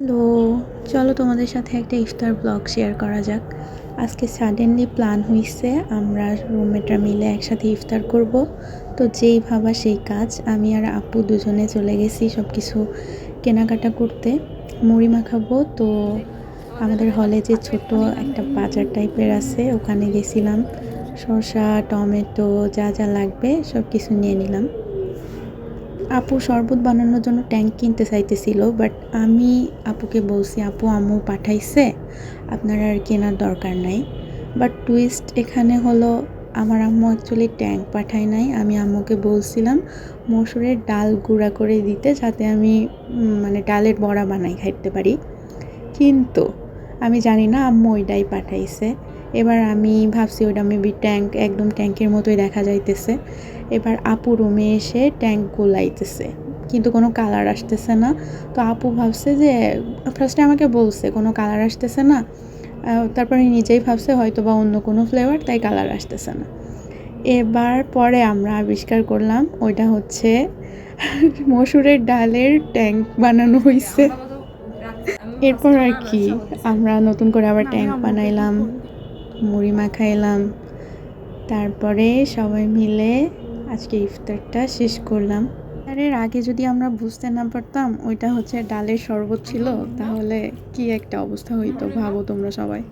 Hello, চলো তোমাদের সাথে একটা ইফতার ব্লগ শেয়ার করা যাক। আজকে সাডেনলি প্ল্যান হইছে আমরা রুমমেটরা মিলে একসাথে ইফতার করব। তো যেই ভাবা সেই কাজ, আমি আর আপু দুজনে চলে গেছি সব কিছু কেনাকাটা করতে। মুড়ি মাখাবো তো আমাদের হলে যে ছোট একটা বাজার টাইপের আছে ওখানে গেছিলাম। শসা, টমেটো যা যা লাগবে সব কিছু নিয়ে নিলাম। আপু শরবত বানানোর জন্য ট্যাঙ্ক কিনতে চাইতেছিল, বাট আমি আপুকে বলছি আপু আম্মু পাঠাইছে, আপনার আর কেনার দরকার নাই। বাট টুইস্ট এখানে হলো আমার আম্মু অ্যাকচুয়ালি ট্যাঙ্ক পাঠায় নাই। আমি আম্মুকে বলছিলাম মসুরের ডাল গুঁড়া করে দিতে, যাতে আমি মানে ডালের বড়া বানাই খাইতে পারি। কিন্তু আমি জানি না আম্মু ওইটাই পাঠাইছে। এবার আমি ভাবছি ওইটা মেবি ট্যাঙ্ক, একদম ট্যাঙ্কের মতোই দেখা যাইতেছে। এবার আপু রুমে এসে ট্যাঙ্ক গোলাইতেছে, কিন্তু কোনো কালার আসতেছে না। তো আপু ভাবছে যে, ফার্স্টে আমাকে বলছে কোনো কালার আসতেছে না, তারপরে নিজেই ভাবছে হয়তো বা অন্য কোনো ফ্লেভার, তাই কালার আসতেছে না। এবার পরে আমরা আবিষ্কার করলাম ওইটা হচ্ছে মসুরের ডালের ট্যাঙ্ক বানানো হয়েছে। এরপর আর কি আমরা নতুন করে আবার ট্যাঙ্ক বানাইলাম, মুড়ি মাখাইলাম, তারপরে সবাই মিলে আজকে ইফতারটা শেষ করলাম। এর আগে যদি আমরা বুঝতে না পারতাম ওইটা হচ্ছে ডালের শরবত ছিল, তাহলে কি একটা অবস্থা হইতো ভাবো তোমরা সবাই।